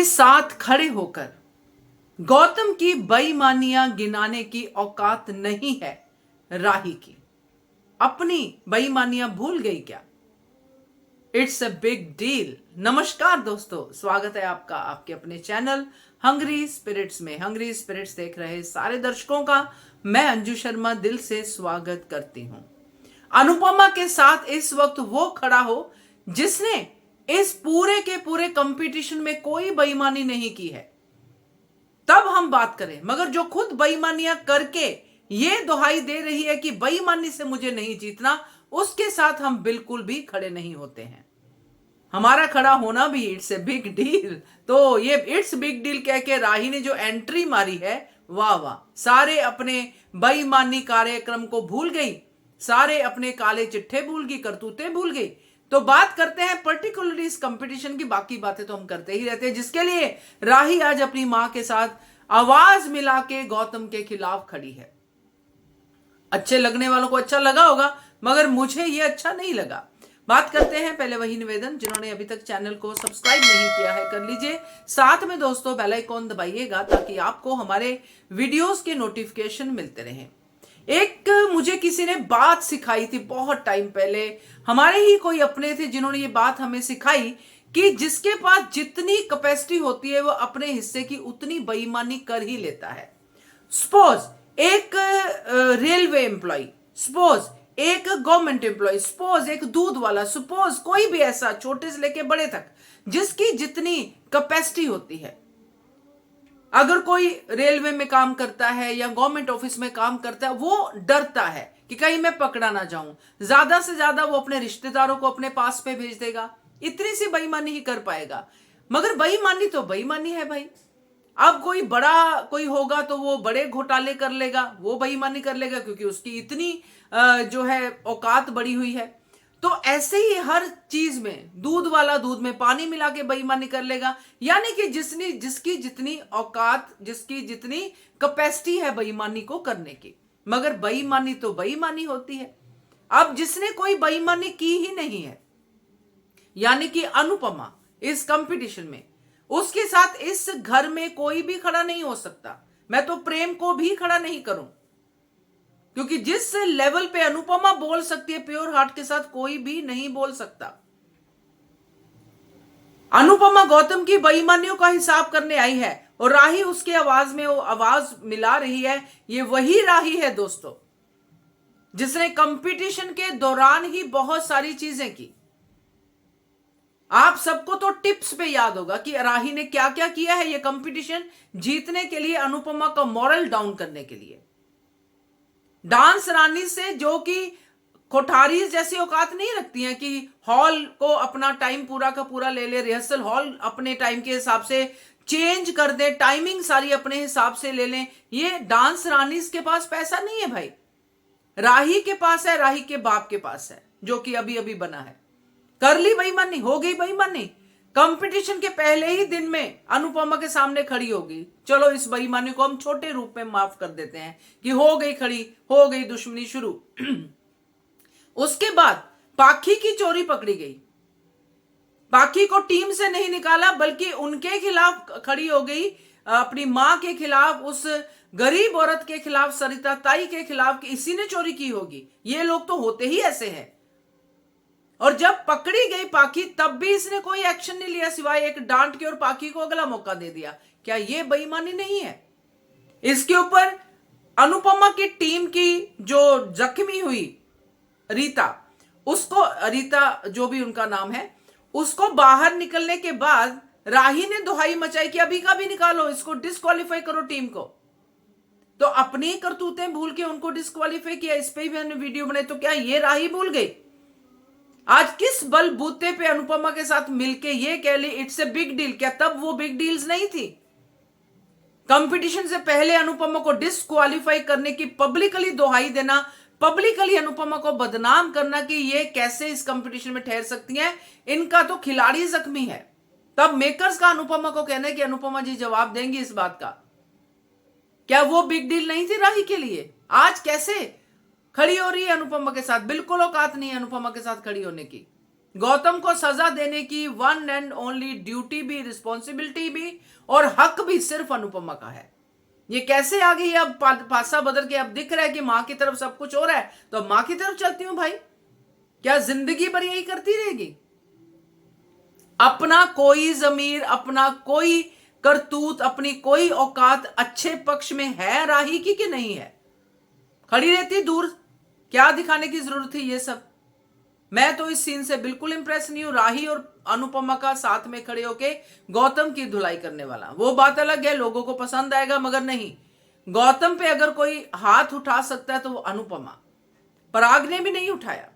के साथ खड़े होकर गौतम की बेईमानियां गिनाने की औकात नहीं है राही की। अपनी बेईमानियां भूल गई क्या? It's a big deal. नमस्कार दोस्तों, स्वागत है आपका आपके अपने चैनल हंग्री स्पिरिट्स में। हंग्री स्पिरिट्स देख रहे सारे दर्शकों का मैं अंजू शर्मा दिल से स्वागत करती हूं। अनुपमा के साथ इस वक्त वो खड़ा हो जिसने इस पूरे के पूरे कंपटीशन में कोई बेईमानी नहीं की है, तब हम बात करें। मगर जो खुद बेईमानियां करके ये दुहाई दे रही है कि बेईमानी से मुझे नहीं जीतना, उसके साथ हम बिल्कुल भी खड़े नहीं होते हैं। हमारा खड़ा होना भी इट्स ए बिग डील। तो ये इट्स बिग डील कह के राही ने जो एंट्री मारी है, वाह वाह। सारे अपने बेईमानी कार्यक्रम को भूल गई, सारे अपने काले चिट्ठे भूल गई, करतूतें भूल गई। तो बात करते हैं पर्टिकुलरली इस कंपटीशन की। बाकी बातें तो हम करते ही रहते हैं, जिसके लिए राही आज अपनी मां के साथ आवाज मिला के गौतम के खिलाफ खड़ी है। अच्छे लगने वालों को अच्छा लगा होगा, मगर मुझे यह अच्छा नहीं लगा। बात करते हैं, पहले वही निवेदन, जिन्होंने अभी तक चैनल को सब्सक्राइब नहीं किया है कर लीजिए। साथ में दोस्तों बेल आइकॉन दबाइएगा ताकि आपको हमारे वीडियोस के नोटिफिकेशन मिलते रहें। एक मुझे किसी ने बात सिखाई थी बहुत टाइम पहले, हमारे ही कोई अपने थे जिन्होंने ये बात हमें सिखाई कि जिसके पास जितनी कैपेसिटी होती है वो अपने हिस्से की उतनी बेईमानी कर ही लेता है। सपोज एक रेलवे एम्प्लॉय, सपोज एक गवर्नमेंट एम्प्लॉय, सपोज एक दूध वाला, सपोज कोई भी ऐसा छोटे से लेके बड़े तक जिसकी जितनी कैपेसिटी होती है। अगर कोई रेलवे में काम करता है या गवर्नमेंट ऑफिस में काम करता है, वो डरता है कि कहीं मैं पकड़ा ना जाऊं। ज्यादा से ज्यादा वो अपने रिश्तेदारों को अपने पास पे भेज देगा, इतनी सी बेईमानी ही कर पाएगा। मगर बेईमानी तो बेईमानी है भाई। अब कोई बड़ा कोई होगा तो वो बड़े घोटाले कर लेगा, वो बेईमानी कर लेगा क्योंकि उसकी इतनी जो है औकात बढ़ी हुई है। तो ऐसे ही हर चीज में दूध वाला दूध में पानी मिला के बेईमानी कर लेगा। यानी कि जिसकी जितनी औकात, जिसकी जितनी कैपेसिटी है बेईमानी को करने की। मगर बेईमानी तो बेईमानी होती है। अब जिसने कोई बेईमानी की ही नहीं है, यानी कि अनुपमा, इस कंपटीशन में उसके साथ इस घर में कोई भी खड़ा नहीं हो सकता। मैं तो प्रेम को भी खड़ा नहीं करूं, क्योंकि जिस लेवल पे अनुपमा बोल सकती है प्योर हार्ट के साथ, कोई भी नहीं बोल सकता। अनुपमा गौतम की बेईमानियों का हिसाब करने आई है और राही उसके आवाज में वो आवाज मिला रही है। ये वही राही है दोस्तों जिसने कंपटीशन के दौरान ही बहुत सारी चीजें की। आप सबको तो टिप्स पे याद होगा कि राही ने क्या क्या किया है ये कंपटीशन जीतने के लिए, अनुपमा का मॉरल डाउन करने के लिए। डांस रानी से, जो कि कोठारी जैसी औकात नहीं रखती हैं कि हॉल को अपना टाइम पूरा का पूरा ले ले, रिहर्सल हॉल अपने टाइम के हिसाब से चेंज कर दे, टाइमिंग सारी अपने हिसाब से ले लें। ये डांस रानी के पास पैसा नहीं है भाई, राही के पास है, राही के बाप के पास है, जो कि अभी अभी बना है। कर ली बेईमानी, हो गई बेईमानी। कंपटीशन के पहले ही दिन में अनुपमा के सामने खड़ी होगी। चलो इस बेईमानी को हम छोटे रूप में माफ कर देते हैं कि हो गई खड़ी, हो गई दुश्मनी शुरू। उसके बाद पाखी की चोरी पकड़ी गई। पाखी को टीम से नहीं निकाला बल्कि उनके खिलाफ खड़ी हो गई, अपनी मां के खिलाफ, उस गरीब औरत के खिलाफ, सरिता ताई के खिलाफ कि इसी ने चोरी की होगी। ये लोग तो होते ही ऐसे हैं। और जब पकड़ी गई पाखी, तब भी इसने कोई एक्शन नहीं लिया सिवाय एक डांट के और पाखी को अगला मौका दे दिया। क्या ये बेईमानी नहीं है? इसके ऊपर अनुपमा की टीम की जो जख्मी हुई रीता, उसको, रीता जो भी उनका नाम है, उसको बाहर निकलने के बाद राही ने दुहाई मचाई कि अभी का भी निकालो, इसको डिस्क्वालीफाई करो टीम को। तो अपनी करतूतें भूल के उनको डिस्क्वालीफाई किया। इस पे भी मैंने वीडियो बनाई। तो क्या ये राही भूल गई? आज किस बलबूते पे अनुपमा के साथ मिलके ये कह ली इट्स ए बिग डील? क्या तब वो बिग डील्स नहीं थी? कंपटीशन से पहले अनुपमा को डिस्क्वालीफाई करने की पब्लिकली दुहाई देना, पब्लिकली अनुपमा को बदनाम करना कि ये कैसे इस कंपटीशन में ठहर सकती हैं, इनका तो खिलाड़ी जख्मी है। तब मेकर्स का अनुपमा को कहना है कि अनुपमा जी जवाब देंगी इस बात का। क्या वो बिग डील नहीं थी राही के लिए? आज कैसे खड़ी हो रही है अनुपमा के साथ? बिल्कुल औकात नहीं है अनुपमा के साथ खड़ी होने की। गौतम को सजा देने की वन एंड ओनली ड्यूटी भी, रिस्पॉन्सिबिलिटी भी और हक भी सिर्फ अनुपमा का है। ये कैसे आ गई? अब पासा बदल के अब दिख रहा है कि मां की तरफ सब कुछ हो रहा है तो अब मां की तरफ चलती हूं भाई। क्या जिंदगी भर यही करती रहेगी? अपना कोई जमीर, अपना कोई करतूत, अपनी कोई औकात अच्छे पक्ष में है राही की कि नहीं है? खड़ी रहती दूर, क्या दिखाने की जरूरत थी ये सब? मैं तो इस सीन से बिल्कुल इंप्रेस नहीं हूं। राही और अनुपमा का साथ में खड़े होके गौतम की धुलाई करने वाला, वो बात अलग है, लोगों को पसंद आएगा, मगर नहीं, गौतम पे अगर कोई हाथ उठा सकता है तो वो अनुपमा। पराग ने भी नहीं उठाया।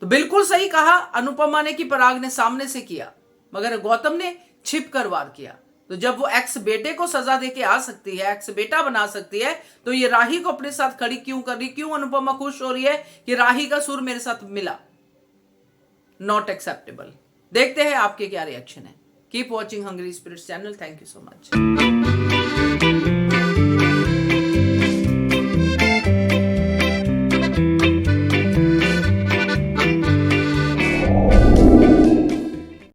तो बिल्कुल सही कहा अनुपमा ने कि पराग ने सामने से किया, मगर गौतम ने छिप कर वार किया। तो जब वो एक्स बेटे को सजा देके आ सकती है, एक्स बेटा बना सकती है, तो ये राही को अपने साथ खड़ी क्यों कर रही? क्यों अनुपमा खुश हो रही है कि राही का सुर मेरे साथ मिला? Not acceptable. देखते हैं आपके क्या रिएक्शन है। Keep watching Hungry Spirits channel. Thank you so much.